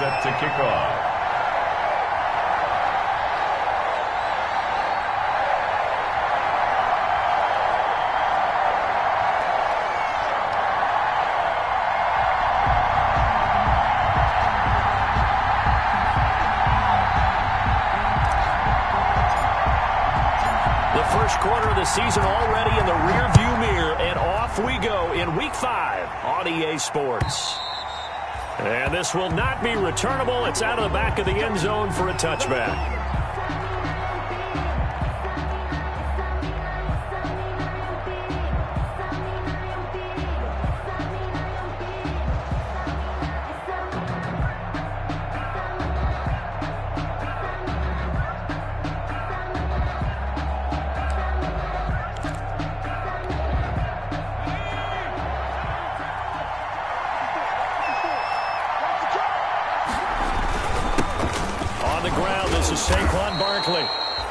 set to kick off. First quarter of the season already in the rearview mirror, and off we go in Week 5 on EA Sports. And this will not be returnable. It's out of the back of the end zone for a touchback.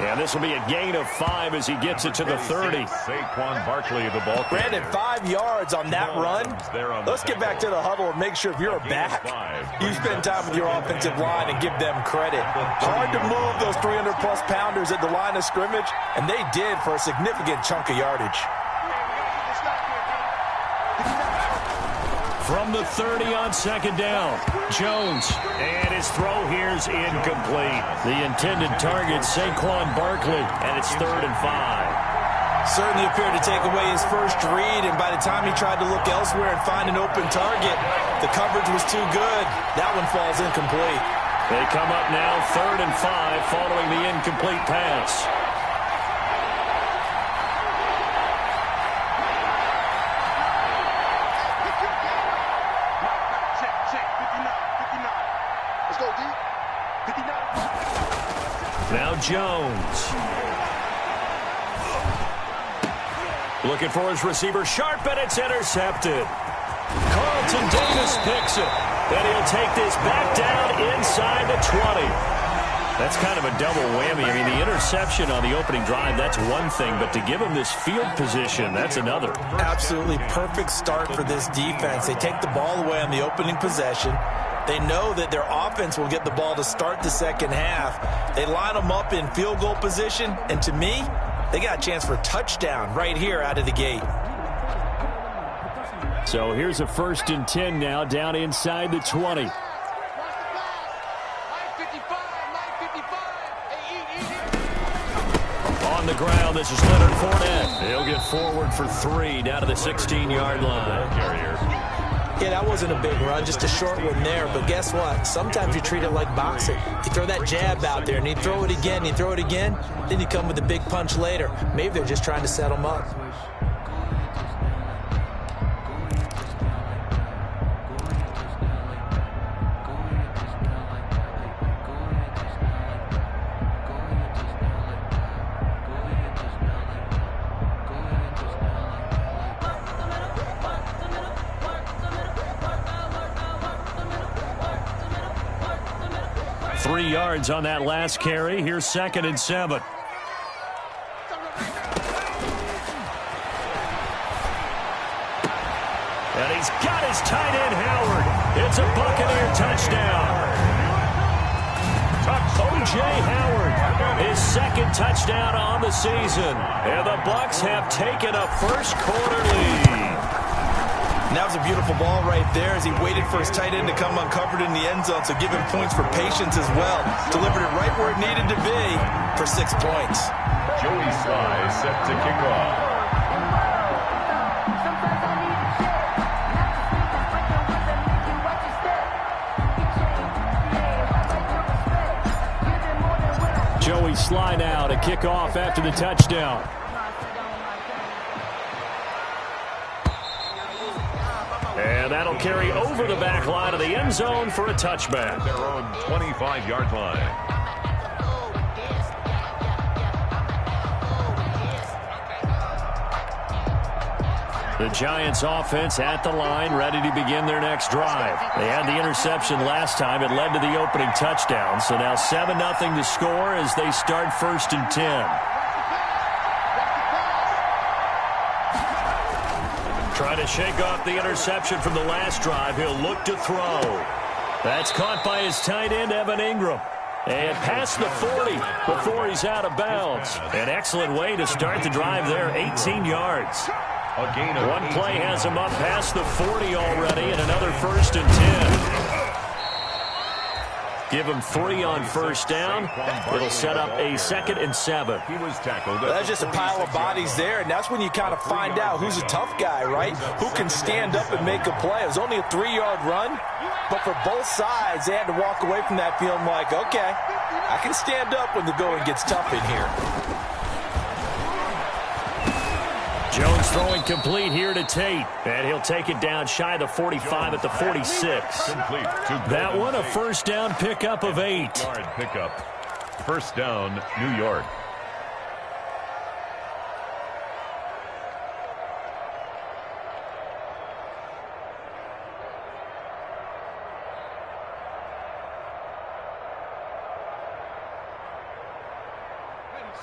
And this will be a gain of 5 as he gets it to the 30. Saquon Barkley, the ball. Granted, 5 yards on that run. Let's get back to the huddle and make sure if you're back, you spend time with your offensive line and give them credit. Hard to move those 300-plus pounders at the line of scrimmage, and they did for a significant chunk of yardage. From the 30 on second down, Jones, and his throw here's incomplete. The intended target, Saquon Barkley, and it's 3rd and 5. Certainly appeared to take away his first read, and by the time he tried to look elsewhere and find an open target, the coverage was too good. That one falls incomplete. They come up now 3rd and 5 following the incomplete pass. Now Jones. Looking for his receiver, sharp, and it's intercepted. Carlton Davis picks it, and he'll take this back down inside the 20. That's kind of a double whammy. I mean, the interception on the opening drive, that's one thing, but to give him this field position, that's another. Absolutely perfect start for this defense. They take the ball away on the opening possession. They know that their offense will get the ball to start the second half. They line them up in field goal position, and to me, they got a chance for a touchdown right here out of the gate. So here's a 1st and 10 now, down inside the 20. On the ground, this is Leonard Fournette. He'll get forward for 3 down to the 16-yard line. Yeah, that wasn't a big run, just a short one there. But guess what? Sometimes you treat it like boxing. You throw that jab out there, and you throw it again, you throw it again, then you come with a big punch later. Maybe they're just trying to set them up. Yards on that last carry. Here's 2nd and 7. And he's got his tight end, Howard. It's a Buccaneer touchdown. O.J. Howard, his 2nd touchdown on the season. And the Bucs have taken a first quarter lead. And that was a beautiful ball right there as he waited for his tight end to come uncovered in the end zone, so give him points for patience as well. Delivered it right where it needed to be for 6 points. Joey Sly set to kick off. Joey Sly now to kick off after the touchdown. And that'll carry over the back line of the end zone for a touchback. Their own 25-yard line. The Giants offense at the line, ready to begin their next drive. They had the interception last time. It led to the opening touchdown. So now 7-0 to score as they start 1st and 10. Trying to shake off the interception from the last drive. He'll look to throw. That's caught by his tight end, Evan Ingram. And past the 40 before he's out of bounds. An excellent way to start the drive there, 18 yards. One play has him up past the 40 already, and another 1st and 10. Give him 3 on first down. It'll set up a 2nd and 7. He was tackled. That's just a pile of bodies there, and that's when you kind of find out who's a tough guy, right? Who can stand up and make a play. It was only a 3-yard run, but for both sides, they had to walk away from that feeling like, okay, I can stand up when the going gets tough in here. Jones throwing complete here to Tate. And he'll take it down shy of the 45 at the 46. That one a first down pickup of 8. Yard pickup. First down, New York.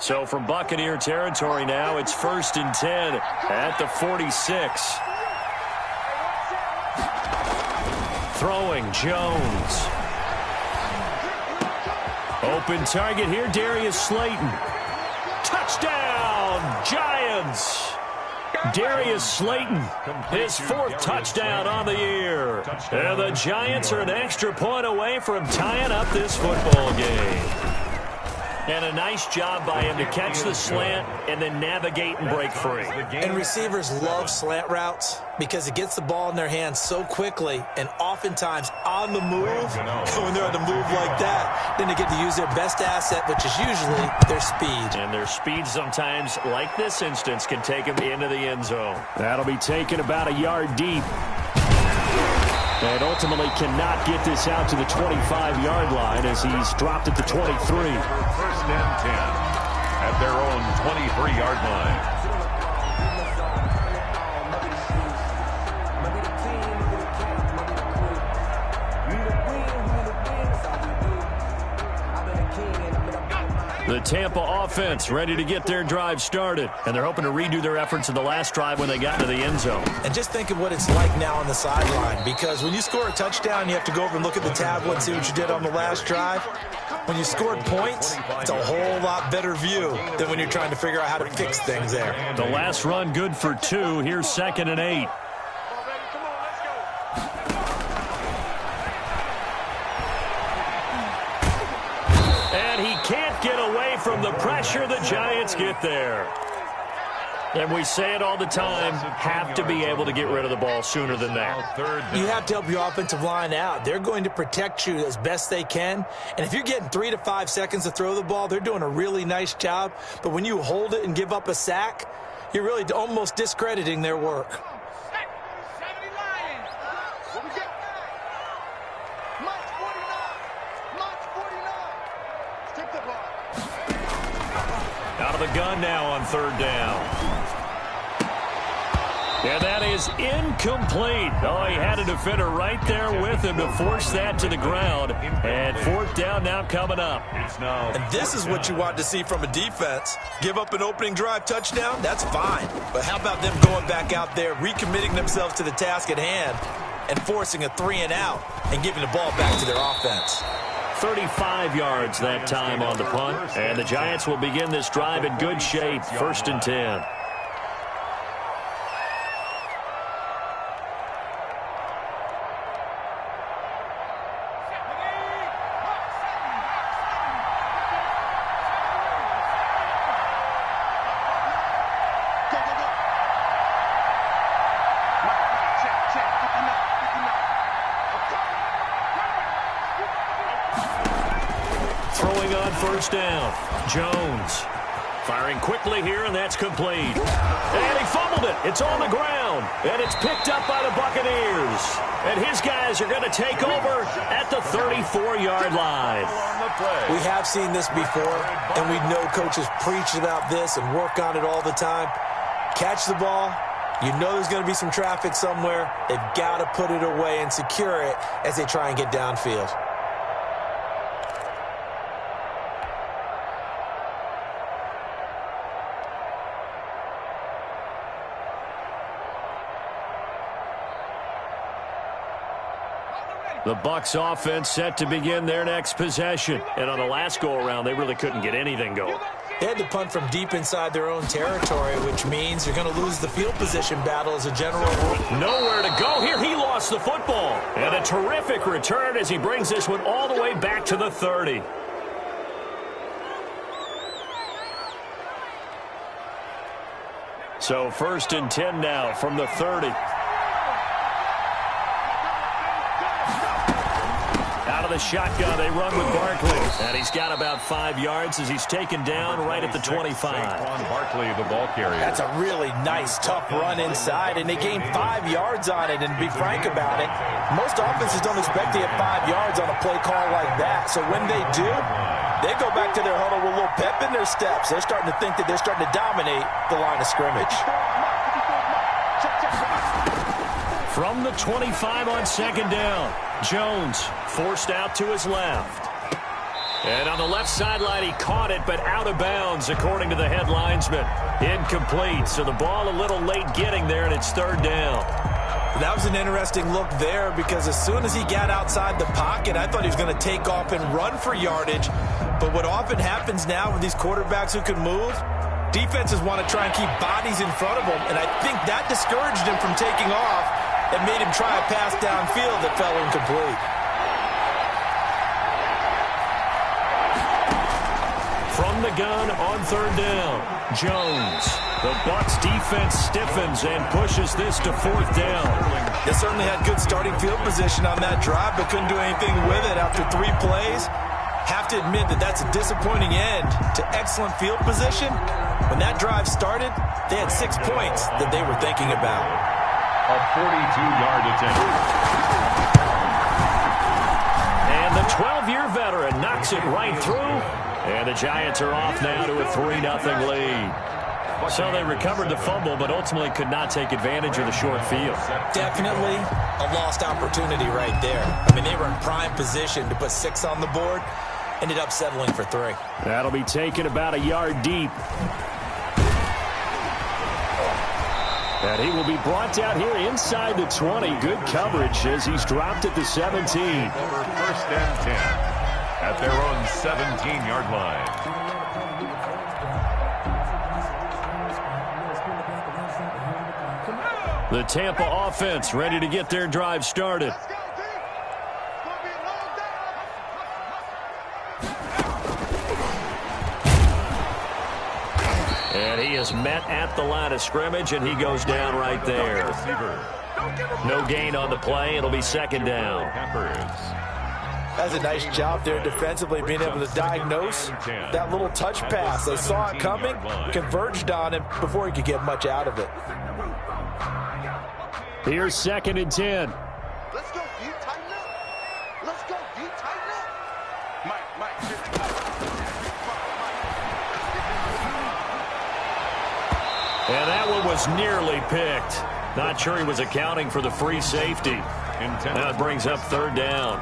So from Buccaneer territory now, it's 1st and 10 at the 46. Throwing, Jones. Open target here, Darius Slayton. Touchdown, Giants! Darius Slayton, his 4th touchdown on the year. And the Giants are an extra point away from tying up this football game. And a nice job by him to catch the slant and then navigate and break free. And receivers love slant routes because it gets the ball in their hands so quickly and oftentimes on the move. When they're on the move like that, then they get to use their best asset, which is usually their speed. And their speed sometimes, like this instance, can take them into the end zone. That'll be taken about a yard deep. And ultimately cannot get this out to the 25-yard line as he's dropped at the 23. First and 10 at their own 23-yard line. The Tampa offense ready to get their drive started. And they're hoping to redo their efforts in the last drive when they got into the end zone. And just think of what it's like now on the sideline. Because when you score a touchdown, you have to go over and look at the tablet and see what you did on the last drive. When you scored points, it's a whole lot better view than when you're trying to figure out how to fix things there. The last run good for 2. Here's 2nd and 8. Get away from the pressure. The Giants get there. And we say it all the time, have to be able to get rid of the ball sooner than that. You have to help your offensive line out. They're going to protect you as best they can. And if you're getting 3 to 5 seconds to throw the ball, they're doing a really nice job. But when you hold it and give up a sack, you're really almost discrediting their work. Out of the gun now on 3rd down. And that is incomplete. Oh, he had a defender right there with him to force that to the ground. And 4th down now coming up. And this is what you want to see from a defense. Give up an opening drive touchdown, that's fine. But how about them going back out there, recommitting themselves to the task at hand, and forcing a 3-and-out and giving the ball back to their offense. 35 yards that time on the punt. And the Giants will begin this drive in good shape. 1st and 10. Throwing on 1st down. Jones firing quickly here, and that's complete. And he fumbled it. It's on the ground, and it's picked up by the Buccaneers. And his guys are going to take over at the 34-yard line. We have seen this before, and we know coaches preach about this and work on it all the time. Catch the ball. You know there's going to be some traffic somewhere. They've got to put it away and secure it as they try and get downfield. The Bucs offense set to begin their next possession. And on the last go-around, they really couldn't get anything going. They had to punt from deep inside their own territory, which means you're going to lose the field position battle as a general rule. Nowhere to go here. He lost the football. And a terrific return as he brings this one all the way back to the 30. So 1st and 10 now from the 30. Out of the shotgun, they run with Barkley. And he's got about 5 yards as he's taken down right at the 25. Barkley, the ball carrier. That's a really nice, tough run inside, and they gained 5 yards on it. And to be frank about it, most offenses don't expect to get 5 yards on a play call like that. So when they do, they go back to their huddle with a little pep in their steps. They're starting to think that they're starting to dominate the line of scrimmage. From the 25 on 2nd down, Jones forced out to his left. And on the left sideline, he caught it, but out of bounds, according to the head linesman. Incomplete, so the ball a little late getting there, and it's 3rd down. That was an interesting look there because as soon as he got outside the pocket, I thought he was going to take off and run for yardage. But what often happens now with these quarterbacks who can move, defenses want to try and keep bodies in front of them, and I think that discouraged him from taking off and made him try a pass downfield that fell incomplete. From the gun on 3rd down, Jones. The Bucs defense stiffens and pushes this to 4th down. They certainly had good starting field position on that drive, but couldn't do anything with it after 3 plays. Have to admit that that's a disappointing end to excellent field position. When that drive started, they had 6 points that they were thinking about. A 42-yard attempt. And the 12-year veteran knocks it right through. And the Giants are off now to a 3-0 lead. So they recovered the fumble, but ultimately could not take advantage of the short field. Definitely a lost opportunity right there. I mean, they were in prime position to put 6 on the board. Ended up settling for 3. That'll be taken about a yard deep. And he will be brought down here inside the 20. Good coverage as he's dropped at the 17. Over 1st and 10 at their own 17-yard line. The Tampa offense ready to get their drive started. And he is met at the line of scrimmage, and he goes down right there. No gain on the play. It'll be 2nd down. That's a nice job there defensively, being able to diagnose that little touch pass. They saw it coming, converged on him before he could get much out of it. Here's 2nd and 10. Let's go, you tighten up. Let's go, you tighten up. Mike. And that one was nearly picked. Not sure he was accounting for the free safety. That brings up 3rd down.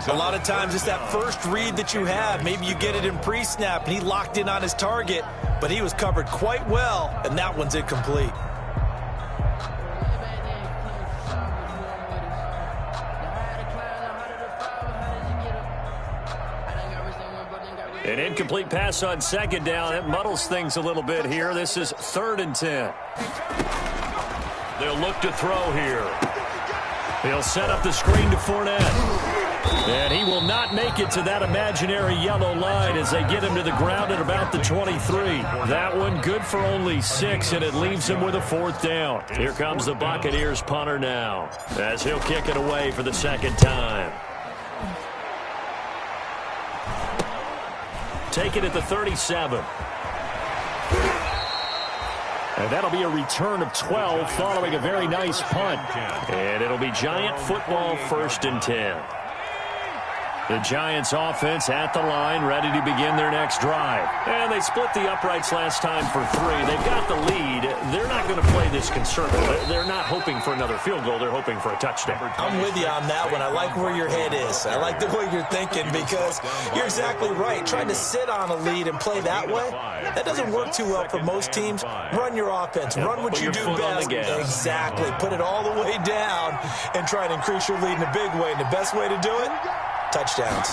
A lot of times it's that first read that you have. Maybe you get it in pre-snap, and he locked in on his target, but he was covered quite well, and that one's incomplete. An incomplete pass on 2nd down. It muddles things a little bit here. This is 3rd and 10. They'll look to throw here. He'll set up the screen to Fournette. And he will not make it to that imaginary yellow line as they get him to the ground at about the 23. That one good for only 6, and it leaves him with a 4th down. Here comes the Buccaneers punter now as he'll kick it away for the 2nd time. Take it at the 37. And that'll be a return of 12 following a very nice punt. And it'll be Giant football 1st and 10. The Giants offense at the line, ready to begin their next drive. And they split the uprights last time for 3. They've got the lead. They're not going to play this conservative. They're not hoping for another field goal. They're hoping for a touchdown. I'm with you on that one. I like where your head is. I like the way you're thinking because you're exactly right. Trying to sit on a lead and play that way, that doesn't work too well for most teams. Run your offense. Run what you do best. Exactly. Put it all the way down and try to increase your lead in a big way. And the best way to do it? Touchdowns.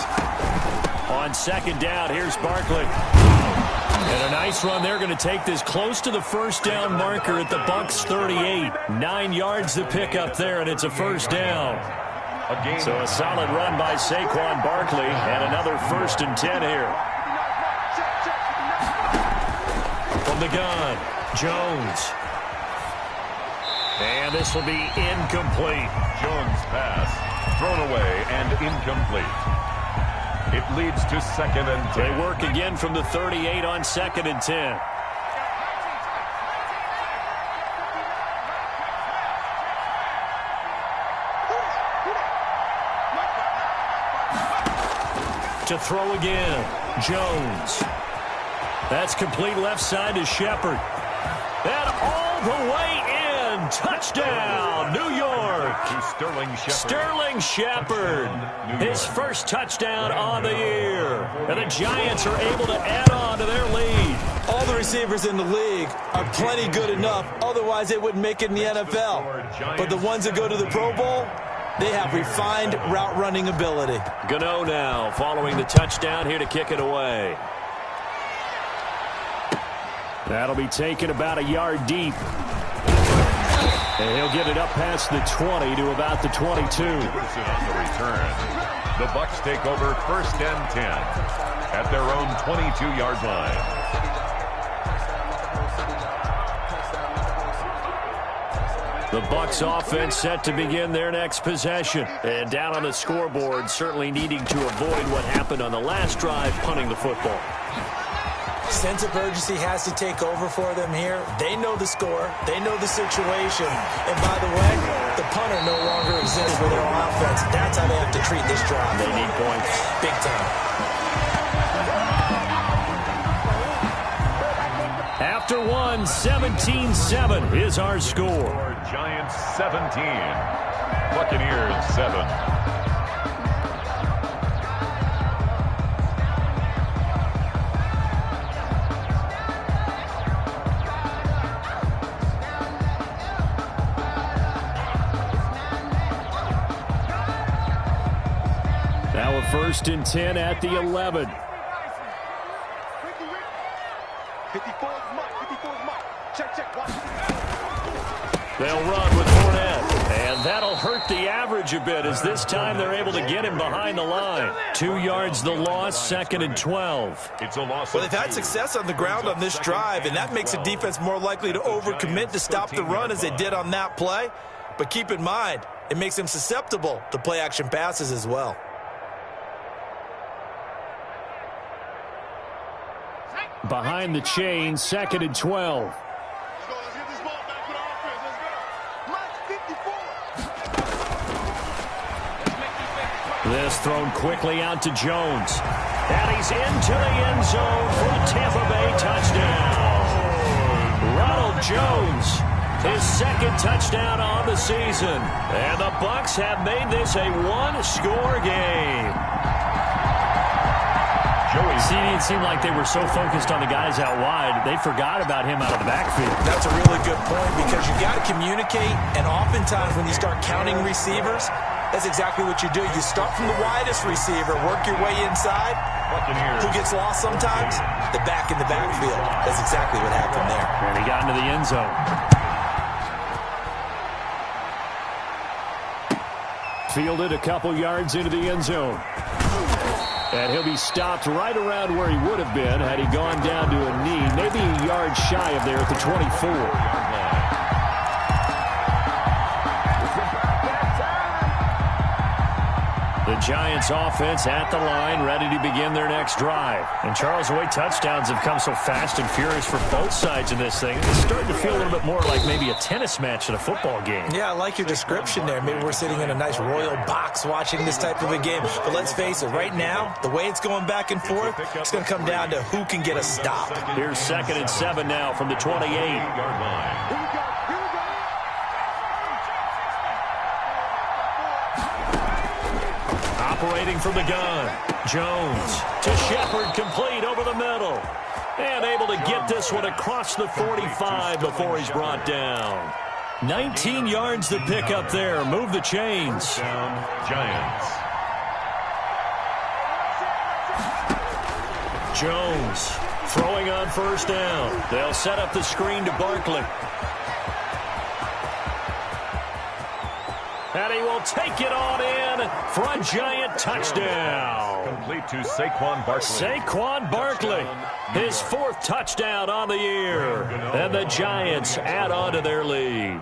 On second down, here's Barkley. And a nice run. They're going to take this close to the first down marker at the Bucs 38. 9 yards to pick up there, and it's a first down. So a solid run by Saquon Barkley, and another 1st and 10 here. From the gun, Jones. And this will be incomplete. Jones' pass thrown away and incomplete. It leads to 2nd and 10. They work again from the 38 on 2nd and 10. To throw again, Jones. That's complete left side to Shepard. And all the way in. Touchdown, New York. Sterling Shepard. His first touchdown on the year. And the Giants are able to add on to their lead. All the receivers in the league are plenty good enough. Otherwise, they wouldn't make it in the NFL. But the ones that go to the Pro Bowl, they have refined route running ability. Gano now following the touchdown here to kick it away. That'll be taken about a yard deep. And he'll get it up past the 20 to about the 22. On the return. The Bucs take over 1st and 10 at their own 22-yard line. The Bucs offense set to begin their next possession. And down on the scoreboard, certainly needing to avoid what happened on the last drive, punting the football. Sense of urgency has to take over for them here. They know the score. They know the situation. And by the way, the punter no longer exists for their offense. That's how they have to treat this drive. They need points. Big time. After one, 17-7 is our score. Giants 17, Buccaneers 7. Now a 1st and 10 at the 11. 54's Mike. 54's Mike. Check. Watch. They'll run with Fournette. And that'll hurt the average a bit as this time they're able to get him behind the line. 2 yards the loss, 2nd and 12. It's a loss. Well, they've had success on the ground on this drive, and that makes the defense more likely to overcommit to stop the run as they did on that play. But keep in mind, it makes them susceptible to play-action passes as well. Behind the chain, 2nd and 12. Let's get this ball back for the offense. Let's go. Mike 54. This thrown quickly out to Jones. And he's into the end zone for a Tampa Bay touchdown. Ronald Jones, his 2nd touchdown on the season. And the Bucs have made this a one-score game. See, it seemed like they were so focused on the guys out wide, they forgot about him out of the backfield. That's a really good point because you got to communicate, and oftentimes when you start counting receivers, that's exactly what you do. You start from the widest receiver, work your way inside. Who gets lost sometimes? The back in the backfield. That's exactly what happened there. And he got into the end zone. Fielded a couple yards into the end zone. And he'll be stopped right around where he would have been had he gone down to a knee, maybe a yard shy of there at the 24. The Giants offense at the line, ready to begin their next drive. And Charles, the way touchdowns have come so fast and furious for both sides in this thing, it's starting to feel a little bit more like maybe a tennis match in a football game. Yeah, I like your description there. Maybe we're sitting in a nice royal box watching this type of a game. But let's face it, right now, the way it's going back and forth, it's going to come down to who can get a stop. Here's 2nd and 7 now from the 28-yard line. Operating from the gun, Jones to Shepard, complete over the middle. And able to get this one across the 45 before he's brought down. 19 yards to pick up there. Move the chains. Down, Giants. Jones throwing on 1st down. They'll set up the screen to Barkley. And he will take it on in for a Giant touchdown. Complete to Saquon Barkley. Saquon Barkley, his 4th touchdown on the year. And the Giants add on to their lead.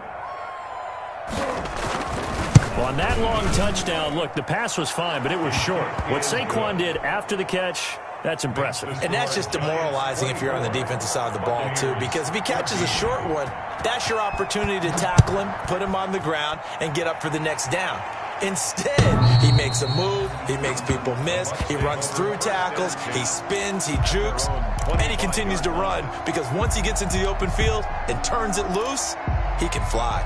On that long touchdown, look, the pass was fine, but it was short. What Saquon did after the catch, that's impressive. And that's just demoralizing if you're on the defensive side of the ball, too, because if he catches a short one, that's your opportunity to tackle him, put him on the ground, and get up for the next down. Instead, he makes a move, he makes people miss, he runs through tackles, he spins, he jukes, and he continues to run because once he gets into the open field and turns it loose, he can fly.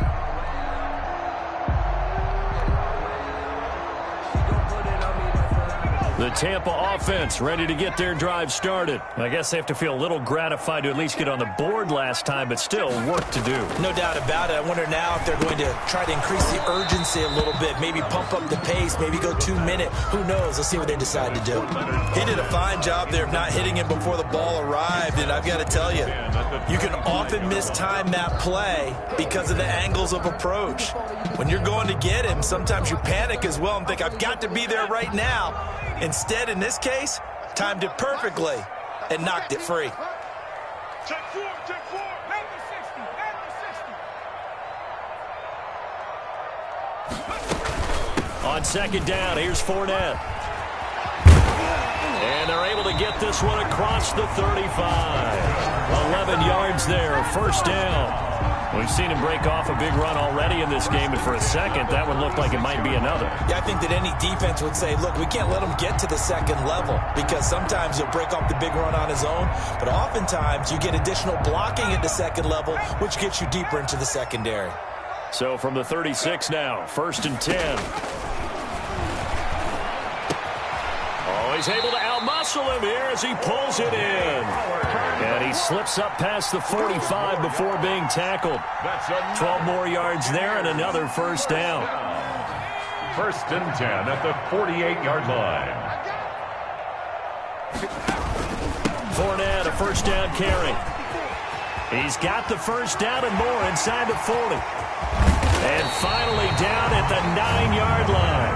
The Tampa offense ready to get their drive started. I guess they have to feel a little gratified to at least get on the board last time, but still work to do. No doubt about it. I wonder now if they're going to try to increase the urgency a little bit, maybe pump up the pace, maybe go 2-minute. Who knows? Let's see what they decide to do. He did a fine job there of not hitting him before the ball arrived, and I've got to tell you, you can often mistime that play because of the angles of approach. When you're going to get him, sometimes you panic as well and think, I've got to be there right now. Instead, in this case, timed it perfectly and knocked it free. Check four, at the 60. On 2nd down, here's Fournette. And they're able to get this one across the 35. 11 yards there, 1st down. We've seen him break off a big run already in this game, and for a second, that one looked like it might be another. Yeah, I think that any defense would say, look, we can't let him get to the 2nd level because sometimes he'll break off the big run on his own, but oftentimes you get additional blocking at the 2nd level, which gets you deeper into the secondary. So from the 36 now, 1st and 10. Oh, he's able to outmuscle him here as he pulls it in. And he slips up past the 45 before being tackled. 12 more yards there and another 1st down. 1st and 10 at the 48-yard line. Fournette, a 1st down carry. He's got the 1st down and more inside the 40. And finally down at the 9-yard line.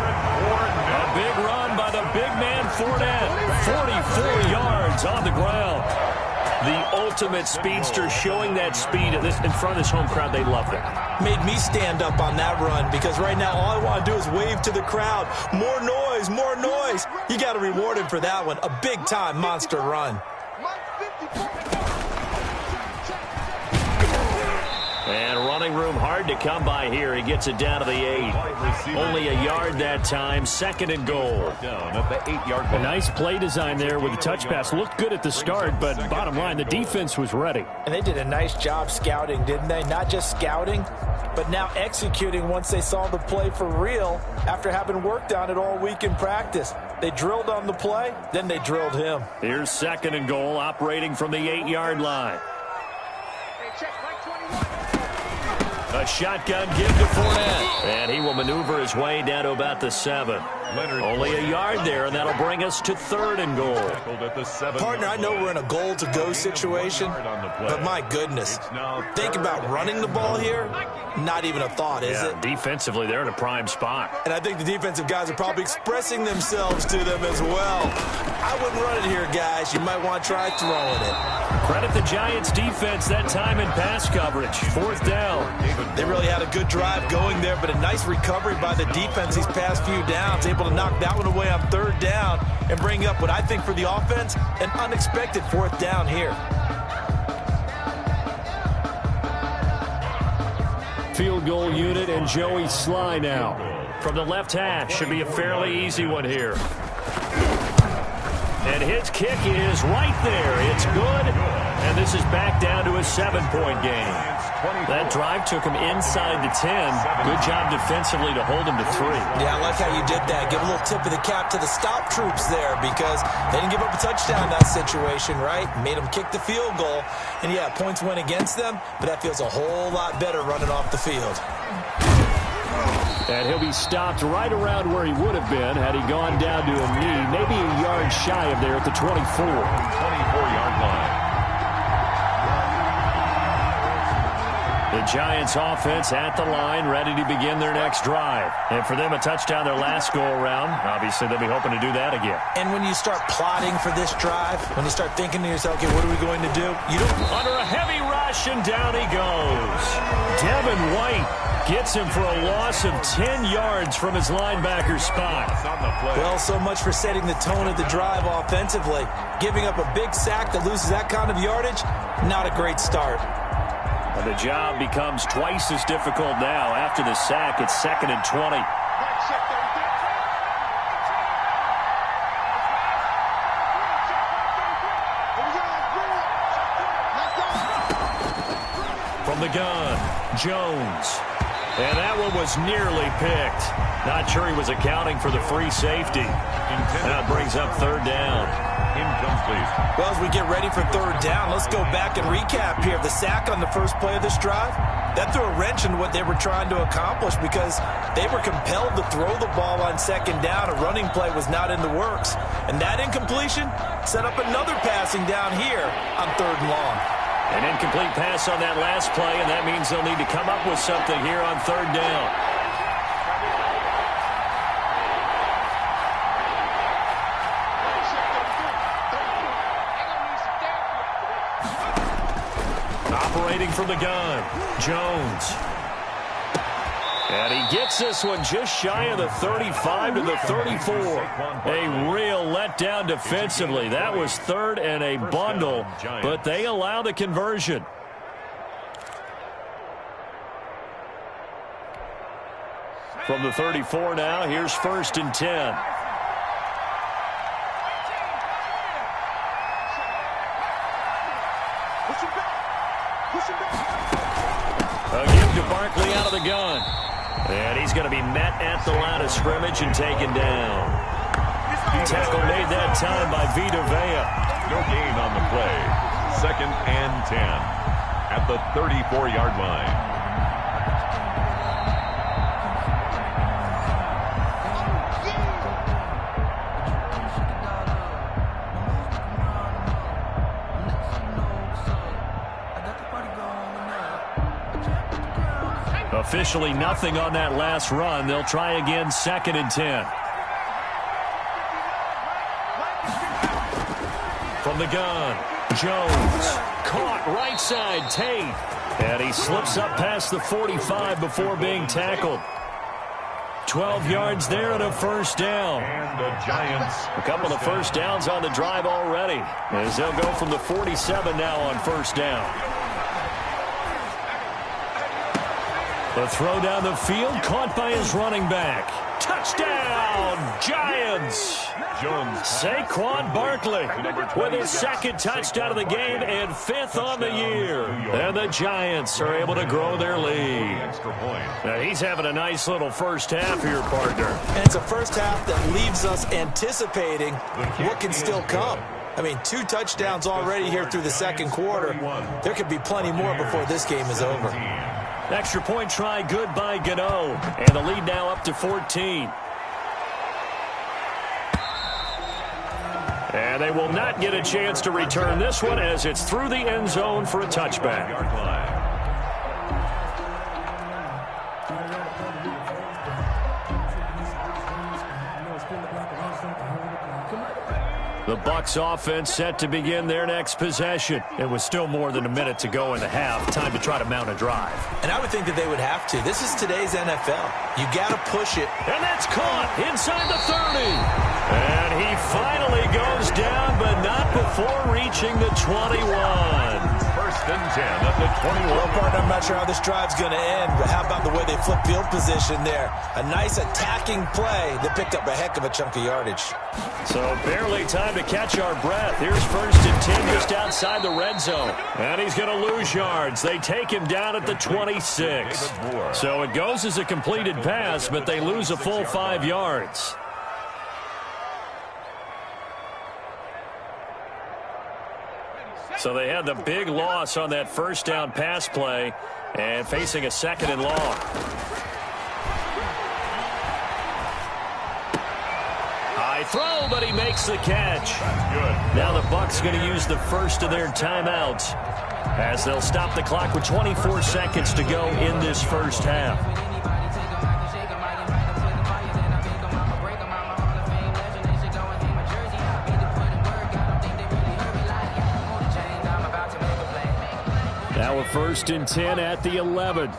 A big run by the big man Fournette. 44 yards on the ground. The ultimate speedster, showing that speed in front of this home crowd. They love that. Made me stand up on that run because right now all I want to do is wave to the crowd. More noise, more noise. You got to reward him for that one. A big-time monster run. And running room hard to come by here. He gets it down to the 8. Only a yard that time. 2nd and goal. Down at the 8-yard line. A nice play design there with the touch pass. Looked good at the start, but bottom line, the defense was ready. And they did a nice job scouting, didn't they? Not just scouting, but now executing once they saw the play for real after having worked on it all week in practice. They drilled on the play, then they drilled him. Here's 2nd and goal, operating from the 8-yard line. A shotgun give to Fournette. And he will maneuver his way down to about the 7. Only a yard there, and that'll bring us to 3rd and goal. Partner, I know we're in a goal-to-go situation, but my goodness, think about running the ball here. Not even a thought, is it? Defensively, they're in a prime spot. And I think the defensive guys are probably expressing themselves to them as well. I wouldn't run it here, guys. You might want to try throwing it. Credit the Giants' defense that time in pass coverage. 4th down. They really had a good drive going there, but a nice recovery by the defense these past few downs. Able able to knock that one away on 3rd down and bring up what I think for the offense, an unexpected 4th down here. Field goal unit and Joey Sly now. From the left hash, should be a fairly easy one here. And his kick is right there. It's good. And this is back down to a 7-point game. That drive took him inside the 10. Good job defensively to hold him to 3. Yeah, I like how you did that. Give a little tip of the cap to the stop troops there because they didn't give up a touchdown in that situation, right? Made them kick the field goal. And, yeah, points went against them, but that feels a whole lot better running off the field. And he'll be stopped right around where he would have been had he gone down to a knee, maybe a yard shy of there at the 24. 24-yard line. The Giants offense at the line, ready to begin their next drive. And for them, a touchdown their last go-around. Obviously, they'll be hoping to do that again. And when you start plotting for this drive, when you start thinking to yourself, okay, what are we going to do? You don't... Under a heavy rush, and down he goes. Devin White gets him for a loss of 10 yards from his linebacker spot. Well, so much for setting the tone of the drive offensively. Giving up a big sack that loses that kind of yardage, not a great start. And the job becomes twice as difficult now. After the sack, it's 2nd and 20. From the gun, Jones. And that one was nearly picked. Not sure he was accounting for the free safety. That brings up 3rd down. Incomplete. Well, as we get ready for 3rd down, let's go back and recap here. The sack on the first play of this drive, that threw a wrench in what they were trying to accomplish because they were compelled to throw the ball on 2nd down. A running play was not in the works. And that incompletion set up another passing down here on 3rd and long. An incomplete pass on that last play, and that means they'll need to come up with something here on 3rd down. Operating from the gun, Jones. And he gets this one just shy of the 35 to the 34. A real letdown defensively. That was 3rd and a bundle, but they allow the conversion. From the 34 now, here's 1st and 10. A give to Barkley out of the gun. And he's going to be met at the line of scrimmage and taken down. Tackle made that time by Vita Vea. No gain on the play. 2nd and 10 at the 34-yard line. Officially nothing on that last run. They'll try again, 2nd and 10. From the gun, Jones. Caught right side, Tate. And he slips up past the 45 before being tackled. 12 yards there and a 1st down. And the Giants. A couple of 1st downs on the drive already, as they'll go from the 47 now on 1st down. The throw down the field, caught by his running back. Touchdown, Giants! Jones. Saquon Barkley with his 2nd touchdown of the game and 5th on the year. And the Giants are able to grow their lead. Extra point. Now he's having a nice little first half here, partner. And it's a first half that leaves us anticipating what can still come. I mean, 2 touchdowns already here through the 2nd quarter. There could be plenty more before this game is over. Extra point try good by Gano. And the lead now up to 14. And they will not get a chance to return this one as it's through the end zone for a touchback. The Bucs offense set to begin their next possession. It was still more than a minute to go in the half. Time to try to mount a drive. And I would think that they would have to. This is today's NFL. You got to push it. And that's caught inside the 30. And he finally goes down, but not before reaching the 21. First and 10 at the 21. Well, partner, I'm not sure how this drive's going to end, but how about the way they flip field position there? A nice attacking play that picked up a heck of a chunk of yardage. So barely time to catch our breath. Here's first and 10 just outside the red zone. And he's going to lose yards. They take him down at the 26. So it goes as a completed pass, but they lose a full 5 yards. So they had the big loss on that first down pass play and facing a second and long. High throw, but he makes the catch. Now the Bucs going to use the first of their timeouts as they'll stop the clock with 24 seconds to go in this first half. Now a first and 10 at the 11.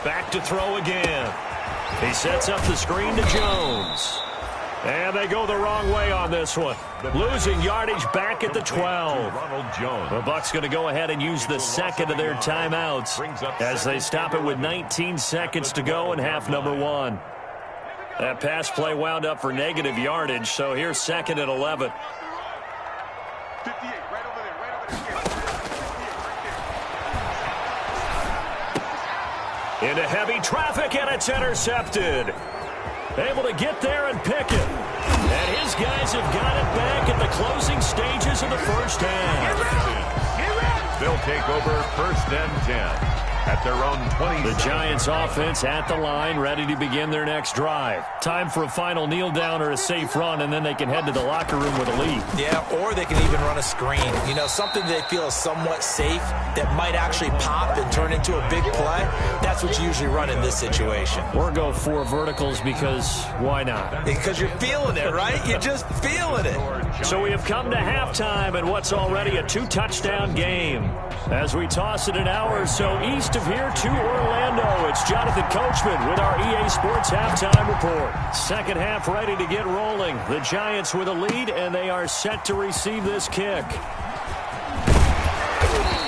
Back to throw again. He sets up the screen to Jones. And they go the wrong way on this one. Losing yardage back at the 12. The Bucs going to go ahead and use the second of their timeouts as they stop it with 19 seconds to go in half number 1. That pass play wound up for negative yardage, so here's second and 11. 58, right over there, Into heavy traffic, and it's intercepted. Able to get there and pick it. And his guys have got it back at the closing stages of the first half. They'll take over first and 10 at their own 20. The Giants offense at the line, ready to begin their next drive. Time for a final kneel down or a safe run, and then they can head to the locker room with a lead. Yeah, or they can even run a screen. You know, something they feel is somewhat safe that might actually pop and turn into a big play. That's what you usually run in this situation. Or go 4 verticals because why not? Because you're feeling it, right? You're just feeling it. So we have come to halftime in what's already a 2-touchdown game. As we toss it an hour or so east of here to Orlando, it's Jonathan Coachman with our EA Sports Halftime Report. Second half ready to get rolling. The Giants with a lead, and they are set to receive this kick.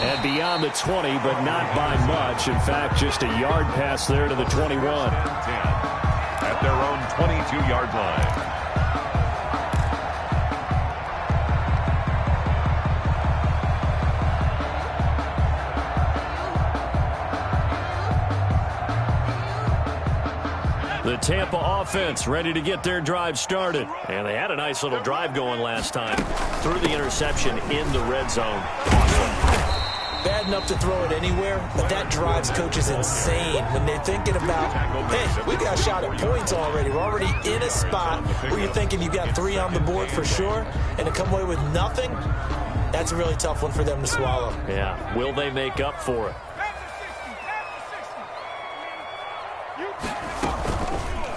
And beyond the 20, but not by much. In fact, just a yard pass there to the 21. At their own 22-yard line. The Tampa offense ready to get their drive started. And they had a nice little drive going last time. Threw the interception in the red zone. Awesome. Bad enough to throw it anywhere, but that drives coaches insane when they're thinking about, hey, we got a shot at points already. We're already in a spot where you're thinking you got 3 on the board for sure, and to come away with nothing, that's a really tough one for them to swallow. Yeah, will they make up for it?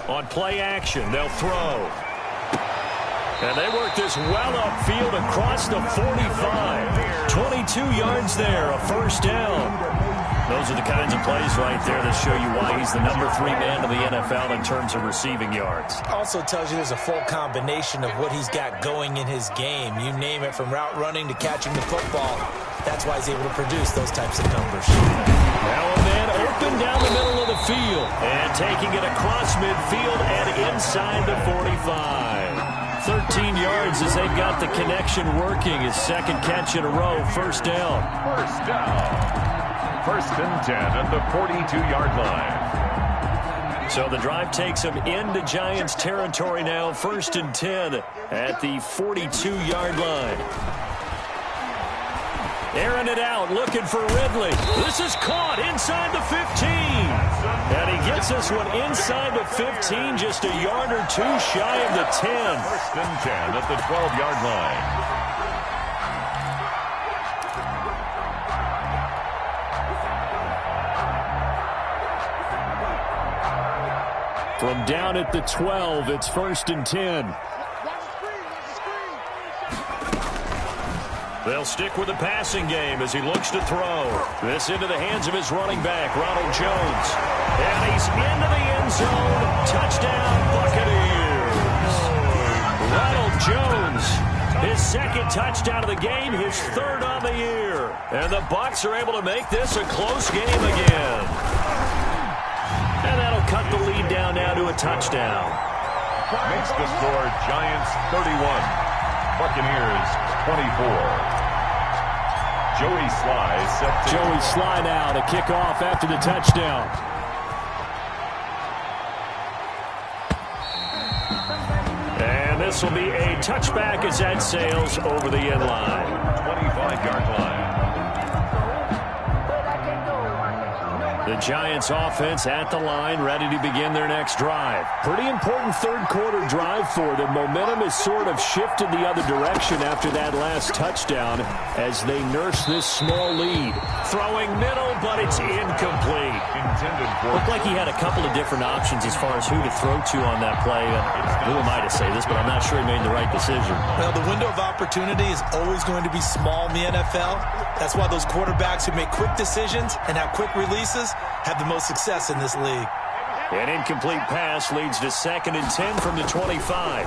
On play action, they'll throw. And they work this well upfield across the 45. 22 yards there, a first down. Those are the kinds of plays right there that show you why he's the number 3 man in the NFL in terms of receiving yards. Also tells you there's a full combination of what he's got going in his game. You name it, from route running to catching the football. That's why he's able to produce those types of numbers. Now a man open down the middle of the field. And taking it across midfield and inside the 45. 13 yards as they've got the connection working. His second catch in a row. First down. First down. First and 10 at the 42-yard line. So the drive takes him into Giants territory now. First and 10 at the 42-yard line. Airing it out, looking for Ridley. This is caught inside the 15. And he gets this one inside the 15, just a yard or 2 shy of the 10. First and 10 at the 12-yard line. From down at the 12, it's 1st and 10. They'll stick with the passing game as he looks to throw. This into the hands of his running back, Ronald Jones. And he's into the end zone. Touchdown, Buccaneers. Ronald Jones, his second touchdown of the game, his third on the year. And the Bucs are able to make this a close game again. And that'll cut the lead down now to a touchdown. Makes the score Giants 31, Buccaneers 24. Joey Sly set to... Joey Sly now to kick off after the touchdown. And this will be a touchback as that sails over the end line. 25-yard line. The Giants offense at the line, ready to begin their next drive. Pretty important third quarter drive for them. Momentum has sort of shifted the other direction after that last touchdown as they nurse this small lead. Throwing middle, but it's incomplete. Intended for... Looked like he had a couple of different options as far as who to throw to on that play. Who am I to say this, but I'm not sure he made the right decision. Well, the window of opportunity is always going to be small in the NFL. That's why those quarterbacks who make quick decisions and have quick releases have the most success in this league. An incomplete pass leads to 2nd and 10 from the 25.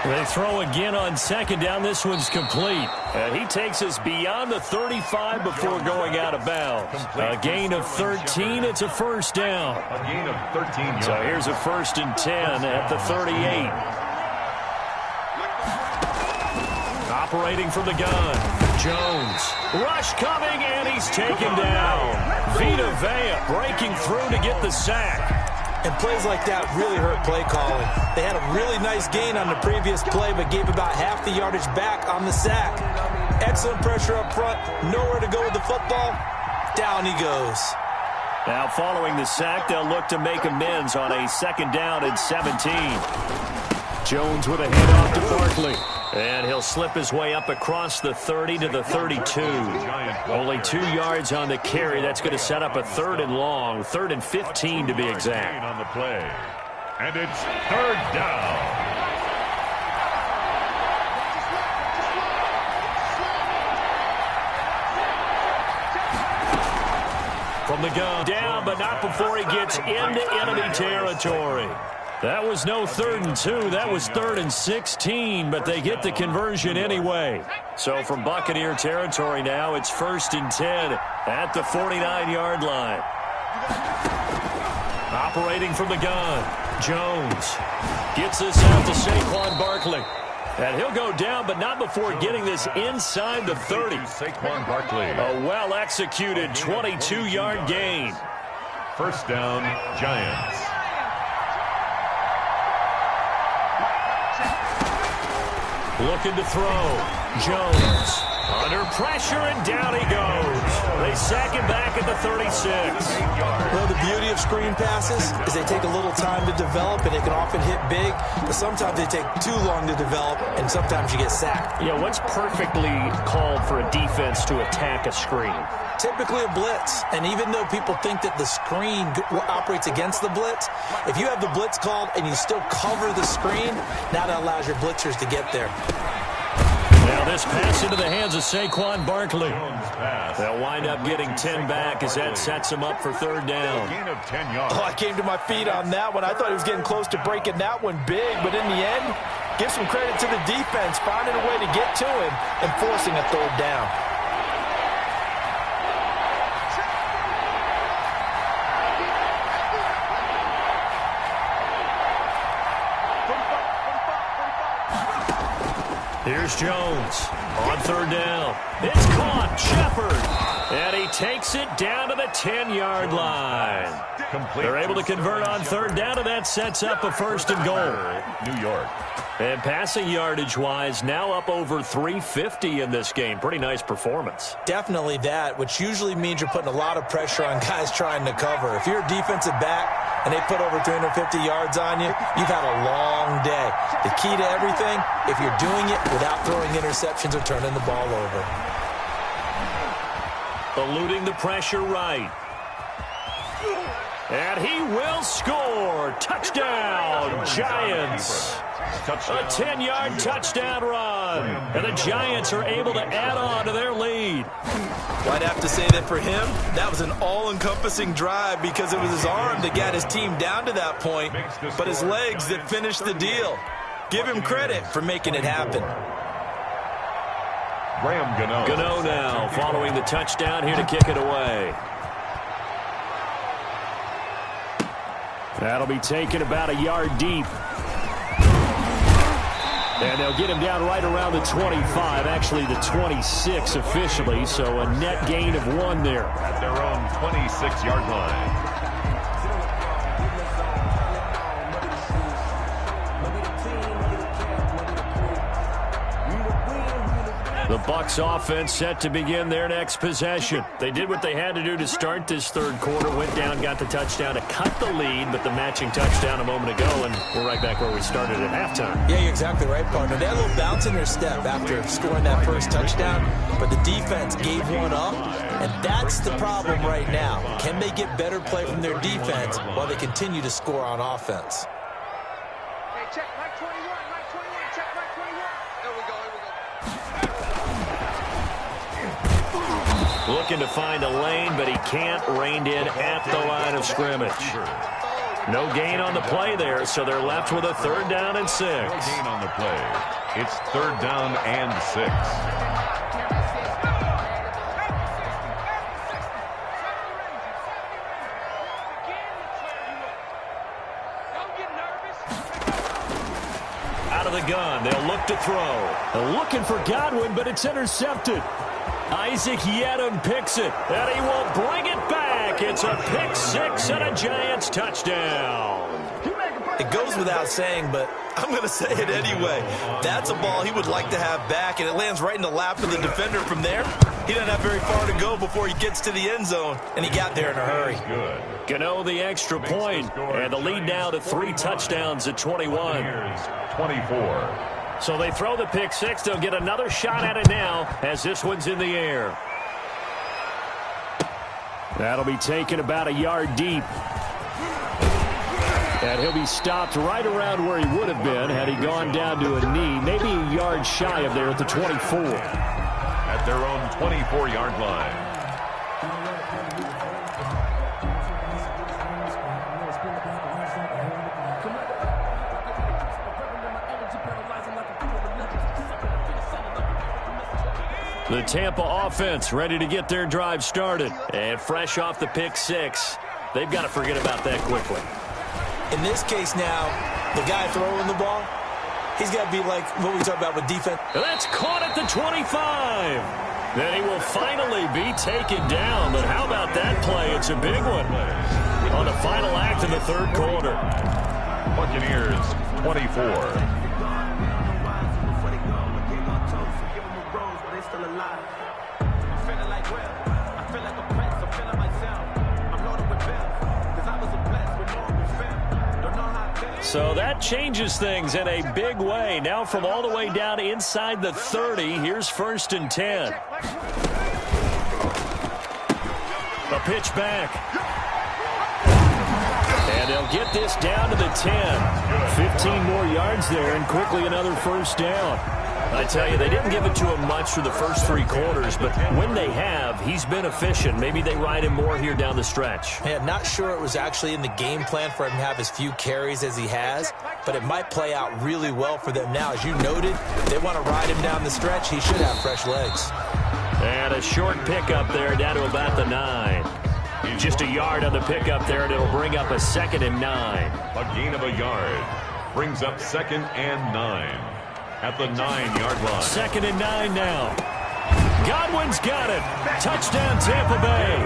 They throw again on 2nd down. This one's complete. He takes us beyond the 35 before going out of bounds. A gain of 13. It's a first down. A gain of 13 yards. So here's a 1st and 10 at the 38. Operating from the gun. Jones. Rush coming, and he's taken down. Vita Vea breaking through to get the sack. And plays like that really hurt play calling. They had a really nice gain on the previous play, but gave about half the yardage back on the sack. Excellent pressure up front. Nowhere to go with the football. Down he goes. Now following the sack, they'll look to make amends on a 2nd down and 17. Jones with a handoff to Barkley. And he'll slip his way up across the 30 to the 32. Only 2 yards on the carry. That's going to set up a 3rd and long. 3rd and 15 to be exact. On the play. And it's 3rd down. From the gun. Down, but not before he gets into enemy territory. That was no 3rd and 2. That was 3rd and 16, but they get the conversion anyway. So from Buccaneer territory now, it's 1st and 10 at the 49-yard line. Operating from the gun, Jones gets this out to Saquon Barkley. And he'll go down, but not before getting this inside the 30. Saquon Barkley. A well-executed 22-yard gain. First down, Giants. Looking to throw. Jones under pressure, and down he goes. They sack him back at the 36. Well, the beauty of screen passes is they take a little time to develop, and they can often hit big, but sometimes they take too long to develop, and sometimes you get sacked. Yeah, what's perfectly called for a defense to attack a screen? Typically a blitz, and even though people think that the screen operates against the blitz, if you have the blitz called and you still cover the screen, now that allows your blitzers to get there. Now this pass into the hands of Saquon Barkley. They'll wind up getting 10 back as that sets him up for 3rd down. Gain of 10 yards. Oh, I came to my feet on that one. I thought he was getting close to breaking that one big, but in the end, give some credit to the defense, finding a way to get to him and forcing a 3rd down. Here's Jones on 3rd down. It's caught. Shepard. And he takes it down to the 10-yard line. They're able to convert on 3rd down, and that sets up a 1st and goal. New York. And passing yardage-wise, now up over 350 in this game. Pretty nice performance. Definitely that, which usually means you're putting a lot of pressure on guys trying to cover. If you're a defensive back and they put over 350 yards on you, you've had a long day. The key to everything, if you're doing it without throwing interceptions or turning the ball over. Eluding the pressure right. And he will score. Touchdown, Giants. A 10-yard touchdown run. And the Giants are able to add on to their lead. Well, I'd have to say that for him, that was an all-encompassing drive because it was his arm that got his team down to that point, but his legs that finished the deal. Give him credit for making it happen. Gano now following the touchdown here to kick it away. That'll be taken about a yard deep. And they'll get him down right around the 25, actually the 26 officially, so a net gain of 1 there. At their own 26-yard line. The Bucs offense set to begin their next possession. They did what they had to do to start this third quarter, went down, got the touchdown to cut the lead, but the matching touchdown a moment ago, and we're right back where we started at halftime. Yeah, you're exactly right, partner. They had a little bounce in their step after scoring that first touchdown, but the defense gave one up, and that's the problem right now. Can they get better play from their defense while they continue to score on offense? Hey, check Mike 21, Mike 21, check Mike 21. There we go, here we go. Looking to find a lane, but he can't. Reined in at the line of scrimmage. No gain on the play there, so they're left with a 3rd down and 6. No gain on the play. It's 3rd down and 6. Out of the gun, they'll look to throw. They're looking for Godwin, but it's intercepted. Isaac Yedem picks it, and he will bring it back. It's a pick 6 and a Giants touchdown. It goes without saying, but I'm going to say it anyway. That's a ball he would like to have back, and it lands right in the lap of the defender from there. He doesn't have very far to go before he gets to the end zone, and he got there in a hurry. Good. Gano the extra point, and the lead now to 3 touchdowns at 21. Here's 24. So they throw the pick 6. They'll get another shot at it now as this one's in the air. That'll be taken about a yard deep. And he'll be stopped right around where he would have been had he gone down to a knee, maybe a yard shy of there at the 24. At their own 24-yard line. The Tampa offense ready to get their drive started. And fresh off the pick 6, they've got to forget about that quickly. In this case now, the guy throwing the ball, he's got to be like what we talk about with defense. That's caught at the 25. Then he will finally be taken down. But how about that play? It's a big one on the final act of the third quarter. Buccaneers 24. So that changes things in a big way. Now from all the way down inside the 30, here's 1st and 10. A pitch back. And they'll get this down to the 10. 15 more yards there and quickly another 1st down. I tell you, they didn't give it to him much for the first 3 quarters, but when they have, he's been efficient. Maybe they ride him more here down the stretch. Hey, I'm not sure it was actually in the game plan for him to have as few carries as he has, but it might play out really well for them now. As you noted, they want to ride him down the stretch. He should have fresh legs. And a short pickup there down to about the 9. Just a yard on the pickup there, and it'll bring up a 2nd and 9. A gain of a yard brings up 2nd and 9. At the 9-yard line. 2nd and 9 now. Godwin's got it. Touchdown, Tampa Bay.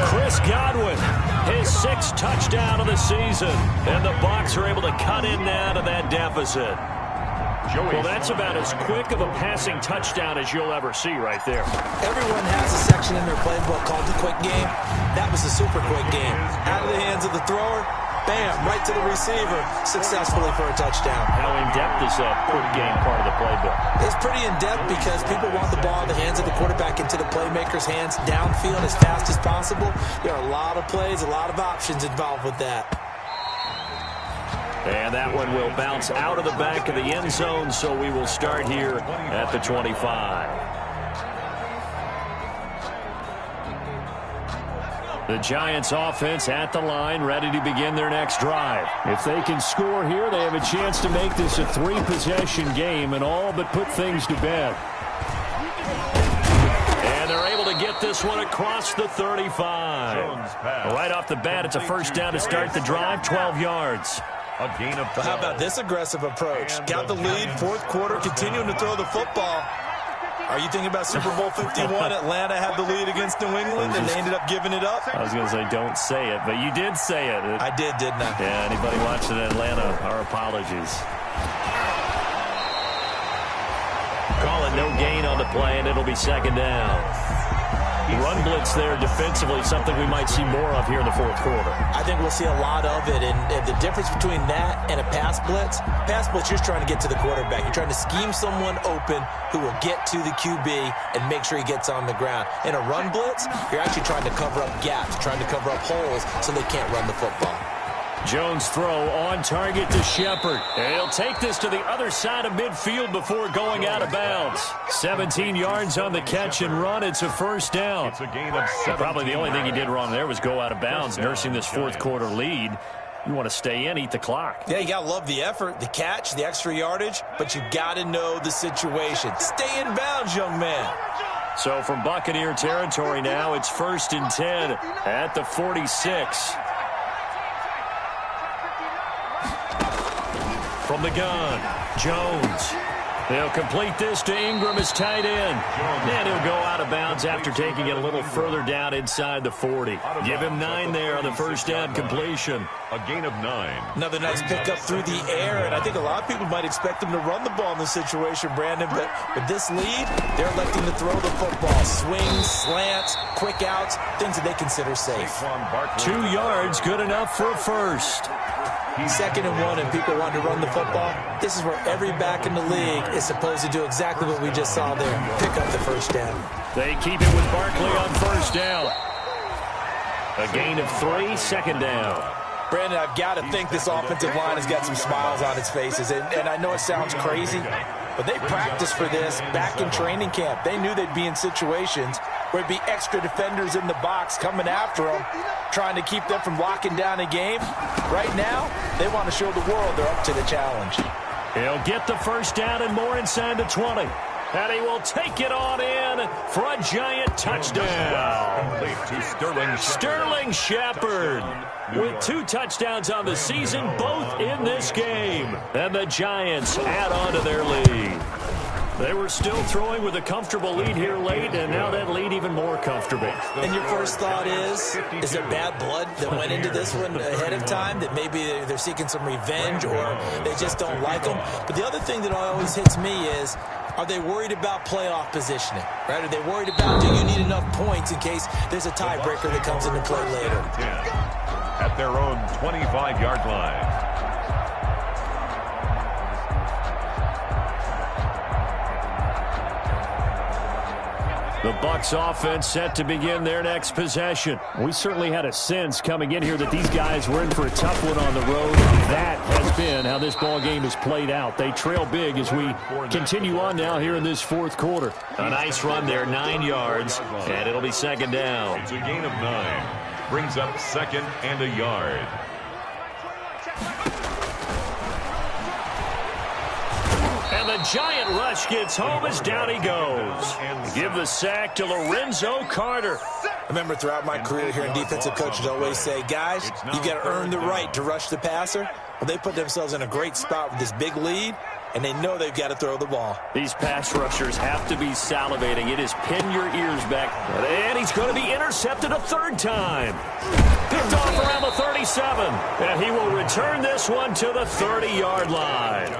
Chris Godwin, his 6th touchdown of the season. And the Bucs are able to cut in now to that deficit. Well, that's about as quick of a passing touchdown as you'll ever see right there. Everyone has a section in their playbook called the quick game. That was a super quick game. Out of the hands of the thrower, bam, right to the receiver, successfully for a touchdown. How in-depth is that quick game part of the playbook? It's pretty in-depth because people want the ball in the hands of the quarterback back into the playmaker's hands downfield as fast as possible. There are a lot of plays, a lot of options involved with that. And that one will bounce out of the back of the end zone, so we will start here at the 25. The Giants offense at the line, ready to begin their next drive. If they can score here, they have a chance to make this a 3-possession game and all but put things to bed. And they're able to get this one across the 35. Right off the bat, it's a first down to start the drive, 12 yards. A gain of 12. How about this aggressive approach? Got the lead, fourth quarter, continuing to throw the football. Are you thinking about Super Bowl 51? Atlanta had the lead against New England, and they ended up giving it up? I was going to say, don't say it, but you did say it. I did, didn't I? Yeah, anybody watching Atlanta, our apologies. Call it no gain on the play, and it'll be second down. Run blitz there defensively, something we might see more of here in the fourth quarter. I think we'll see a lot of it, and the difference between that and a pass blitz, you're just trying to get to the quarterback. You're trying to scheme someone open who will get to the QB and make sure he gets on the ground. In a run blitz, you're actually trying to cover up gaps, trying to cover up holes so they can't run the football. Jones' throw on target to Shepard. And he'll take this to the other side of midfield before going out of bounds. 17 yards on the catch and run. It's a first down. It's a gain of 7. Probably the only thing he did wrong there was go out of bounds, nursing this fourth quarter lead. You want to stay in, eat the clock. Yeah, you got to love the effort, the catch, the extra yardage, but you got to know the situation. Stay in bounds, young man. So from Buccaneer territory now, it's 1st and 10 at the 46. From the gun, Jones. They'll complete this to Ingram as tight end. And he'll go out of bounds after taking it a little further down inside the 40. Give him 9 there on the first down completion. A gain of 9. Another nice pickup through the air, and I think a lot of people might expect him to run the ball in this situation, Brandon, but with this lead, they're electing to throw the football. Swings, slants, quick outs, things that they consider safe. 2 yards, good enough for a first. 2nd and 1, and people want to run the football. This is where every back in the league is supposed to do exactly what we just saw there. Pick up the first down. They keep it with Barkley on first down. A gain of 3, second down. Brandon, I've got to think this offensive line has got some smiles on its faces. And I know it sounds crazy, but they practiced for this back in training camp. They knew they'd be in situations where it'd be extra defenders in the box coming after them, trying to keep them from locking down a game. Right now, they want to show the world they're up to the challenge. He'll get the first down and more inside the 20. And he will take it on in for a giant touchdown. Sterling Shepard with 2 touchdowns on the season, both in this game. And the Giants add on to their lead. They were still throwing with a comfortable lead here late, and now that lead even more comfortable. And your first thought is there bad blood that went into this one ahead of time, that maybe they're seeking some revenge or they just don't like them? But the other thing that always hits me is, are they worried about playoff positioning? Right? Are they worried about, do you need enough points in case there's a tiebreaker that comes into play later? At their own 25-yard line. The Bucs offense set to begin their next possession. We certainly had a sense coming in here that these guys were in for a tough one on the road. That has been how this ball game has played out. They trail big as we continue on now here in this fourth quarter. A nice run there, 9 yards, and it'll be second down. It's a gain of 9. Brings up 2nd and a yard. And the giant rush gets home as down he goes. Give the sack to Lorenzo Carter. I remember throughout my career here in defensive coaches always say, guys, you got to earn the right to rush the passer. Well, they put themselves in a great spot with this big lead, and they know they've got to throw the ball. These pass rushers have to be salivating. It is pin your ears back. And he's going to be intercepted a 3rd time. Picked off around the 37. And he will return this one to the 30-yard line.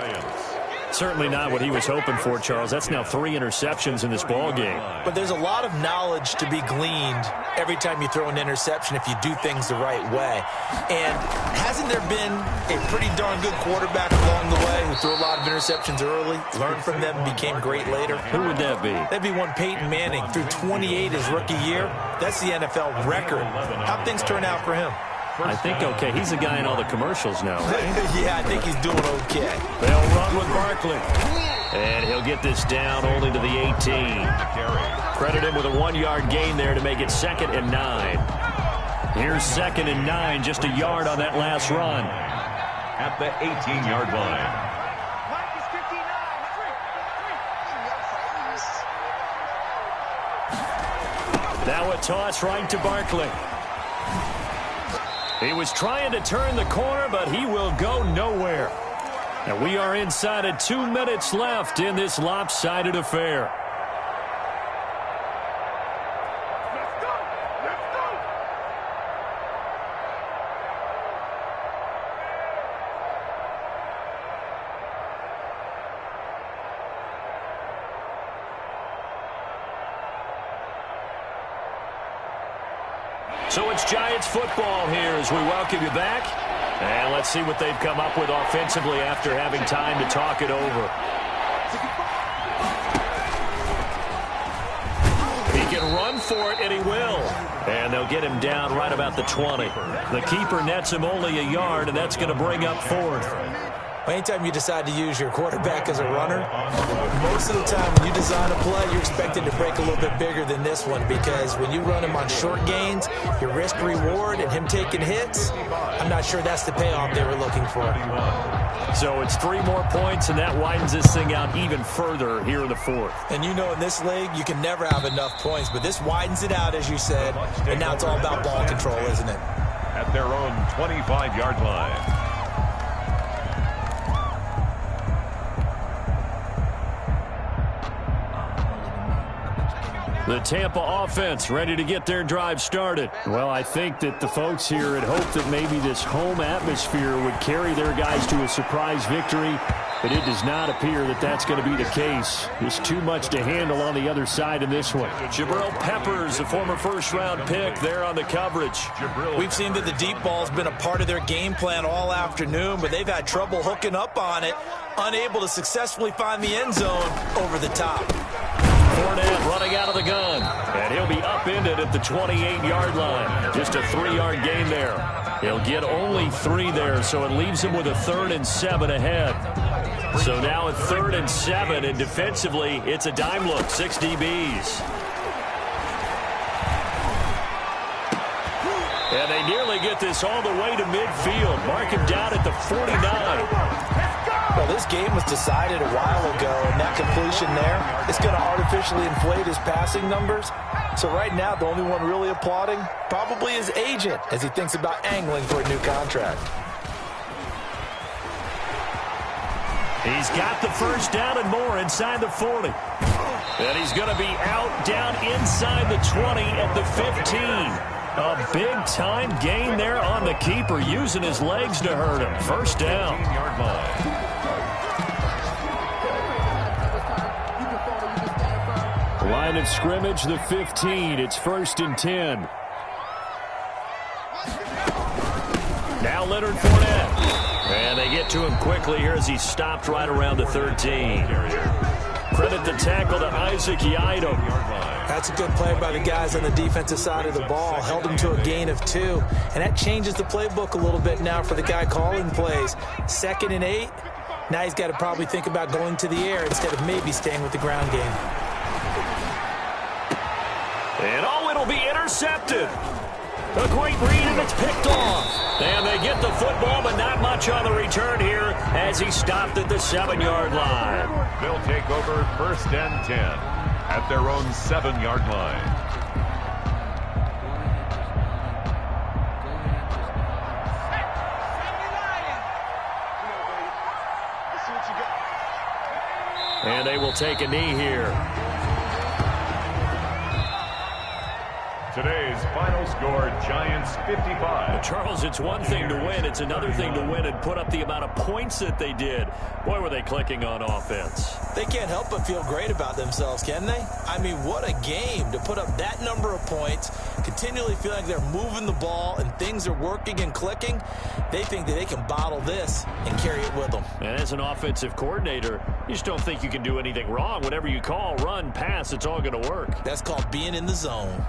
Certainly not what he was hoping for, Charles. That's now 3 interceptions in this ball game. But there's a lot of knowledge to be gleaned every time you throw an interception if you do things the right way. And hasn't there been a pretty darn good quarterback along the way who threw a lot of interceptions early, learned from them, became great later? Who would that be? That'd be one Peyton Manning. Threw 28 his rookie year. That's the NFL record. How'd things turn out for him? I think okay. He's a guy in all the commercials now, right? Yeah, I think he's doing okay. They'll run with Barkley. And he'll get this down only to the 18. Credit him with a 1-yard gain there to make it 2nd and 9. Here's 2nd and 9, just a yard on that last run. At the 18-yard line. Now a toss right to Barkley. He was trying to turn the corner, but he will go nowhere. And we are inside of 2 minutes left in this lopsided affair. So it's Giants football here as we welcome you back. And let's see what they've come up with offensively after having time to talk it over. He can run for it, and he will. And they'll get him down right about the 20. The keeper nets him only a yard, and that's going to bring up 4th. Anytime you decide to use your quarterback as a runner, most of the time when you design a play, you're expected to break a little bit bigger than this one, because when you run him on short gains, your risk-reward and him taking hits, I'm not sure that's the payoff they were looking for. So it's 3 more points, and that widens this thing out even further here in the 4th. And you know in this league, you can never have enough points, but this widens it out, as you said, and now it's all about ball control, isn't it? At their own 25-yard line. The Tampa offense ready to get their drive started. Well, I think that the folks here had hoped that maybe this home atmosphere would carry their guys to a surprise victory, but it does not appear that that's going to be the case. There's too much to handle on the other side in this one. Jabril Peppers, a former first-round pick, there on the coverage. We've seen that the deep ball's been a part of their game plan all afternoon, but they've had trouble hooking up on it, unable to successfully find the end zone over the top. Fournette running out of the gun, and he'll be upended at the 28-yard line. Just a 3-yard gain there. He'll get only 3 there, so it leaves him with a 3rd and 7 ahead. So now a 3rd and 7, and defensively, it's a dime look, 6 DBs. And they nearly get this all the way to midfield. Mark him down at the 49. Well, this game was decided a while ago, and that completion there is going to artificially inflate his passing numbers. So right now, the only one really applauding probably his agent as he thinks about angling for a new contract. He's got the first down and more inside the 40. And he's going to be out down inside the 20 at the 15. A big-time gain there on the keeper, using his legs to hurt him. First down. Line of scrimmage, the 15. It's 1st and 10. Now Leonard Fournette. And they get to him quickly here as he stopped right around the 13. Credit the tackle to Isaac Yiadom. That's a good play by the guys on the defensive side of the ball. Held him to a gain of 2. And that changes the playbook a little bit now for the guy calling plays. 2nd and 8. Now he's got to probably think about going to the air instead of maybe staying with the ground game. And it'll be intercepted. A great read, and it's picked off. And they get the football, but not much on the return here as he stopped at the 7-yard line. They'll take over 1st and 10 at their own 7-yard line. And they will take a knee here. Today's final score, Giants 55. Charles, it's one thing to win. It's another thing to win and put up the amount of points that they did. Boy, were they clicking on offense. They can't help but feel great about themselves, can they? I mean, what a game to put up that number of points, continually feel like they're moving the ball and things are working and clicking. They think that they can bottle this and carry it with them. And as an offensive coordinator, you just don't think you can do anything wrong. Whatever you call, run, pass, it's all going to work. That's called being in the zone.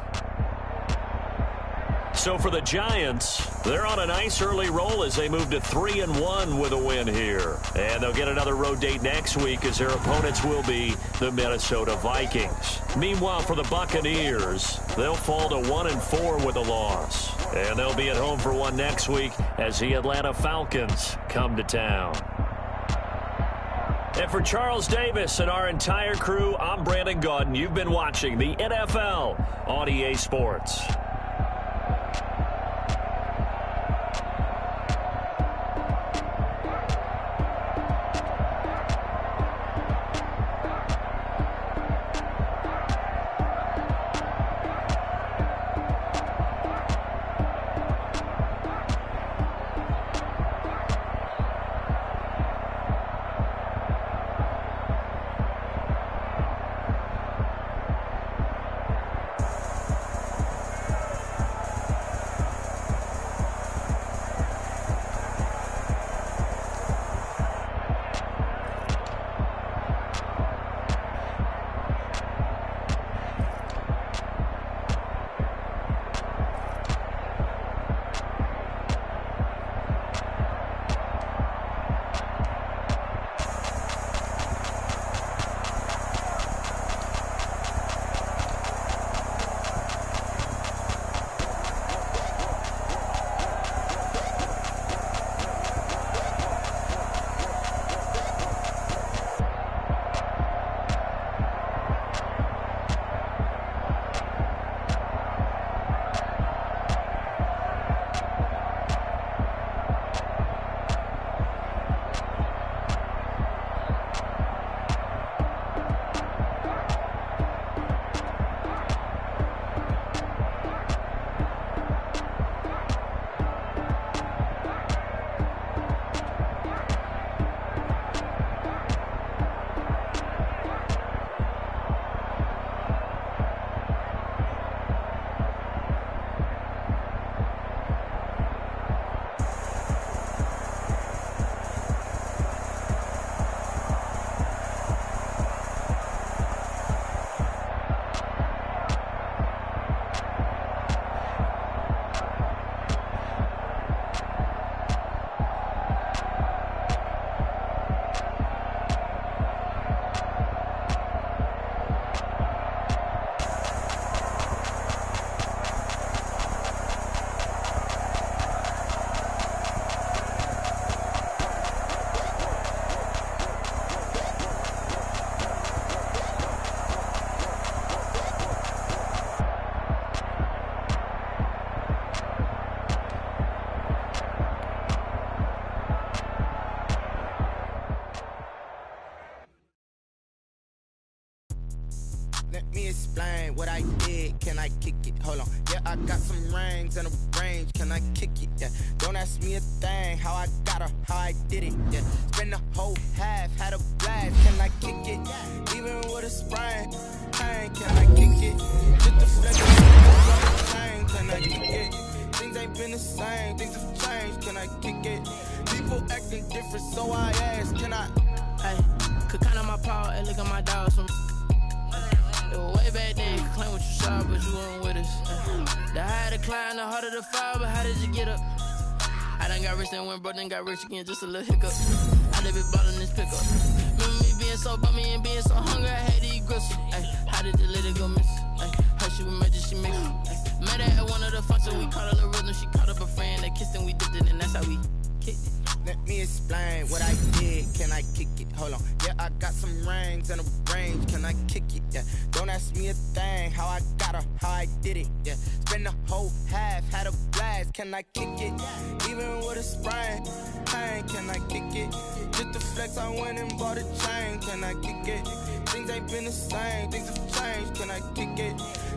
So for the Giants, they're on a nice early roll as they move to 3-1 with a win here. And they'll get another road date next week as their opponents will be the Minnesota Vikings. Meanwhile, for the Buccaneers, they'll fall to 1-4 with a loss. And they'll be at home for one next week as the Atlanta Falcons come to town. And for Charles Davis and our entire crew, I'm Brandon Gaudin. You've been watching the NFL on EA Sports. Let me explain what I did. Can I kick it? Hold on. Yeah, I got some rings and a range. Can I kick it? Yeah. Don't ask me a thing. How I got her, how I did it. Yeah. Spend the whole half, had a blast. Can I kick it? Even with a sprain. Pain. Can I kick it? Just the flex. Can I kick it? Things ain't been the same. Things have changed. Can I kick it? People acting different, so I ask. Can I? Hey, could count on my power and look at my dogs from. It was way back then, you could claim what you saw, but you weren't with us. The higher the climb, the harder the fall, but how did you get up? I done got rich and went broke, then got rich again, just a little hiccup. I done been ballin' this pickup. Remember me being so bummy and being so hungry, I had to eat gristle. Ay, how did the lady go miss? Ay, her she was major, she mixed. Met her at one of the functions, we caught her little rhythm, she caught up a friend, they kissed and we dipped it, and that's how we kicked it. Let me explain what I did. Can I kick it? Hold on. Yeah, I got some rings and a range. Can I kick it? Yeah. Don't ask me a thing. How I got her, how I did it. Yeah. Spend the whole half, had a blast. Can I kick it? Even with a sprain. Pain. Can I kick it? Just the flex, I went and bought a chain. Can I kick it? Things ain't been the same. Things have changed. Can I kick it?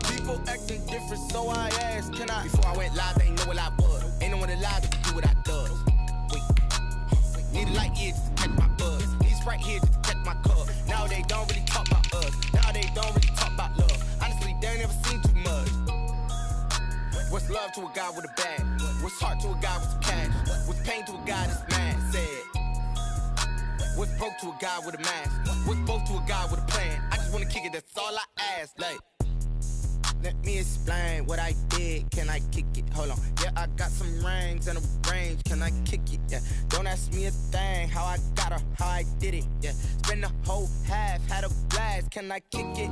People acting different. different, so I asked, can I? Before I went live, they ain't know what I was. Ain't no one alive that can do what I does. Wait, need a light here just to catch my buzz. Need Sprite here just to catch my cup. Now they don't really talk about us. Now they don't really talk about love. Honestly, they ain't never seen too much. What's love to a guy with a bag? What's heart to a guy with some cash? What's pain to a guy that's mad? Said. What's broke to a guy with a mask? What's both to a guy with a plan? I just wanna kick it, that's all I ask. Like, let me explain what I did. Can I kick it? Hold on. Yeah, I got some rings and a range. Can I kick it? Yeah. Don't ask me a thing. How I got her, how I did it. Yeah. Spend the whole half, had a blast. Can I kick it?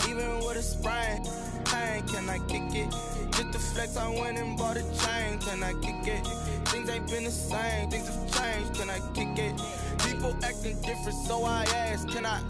Even with a sprain. Pain, can I kick it? Just the flex, I went and bought a chain. Can I kick it? Things ain't been the same. Things have changed. Can I kick it? People acting different, so I ask. Can I?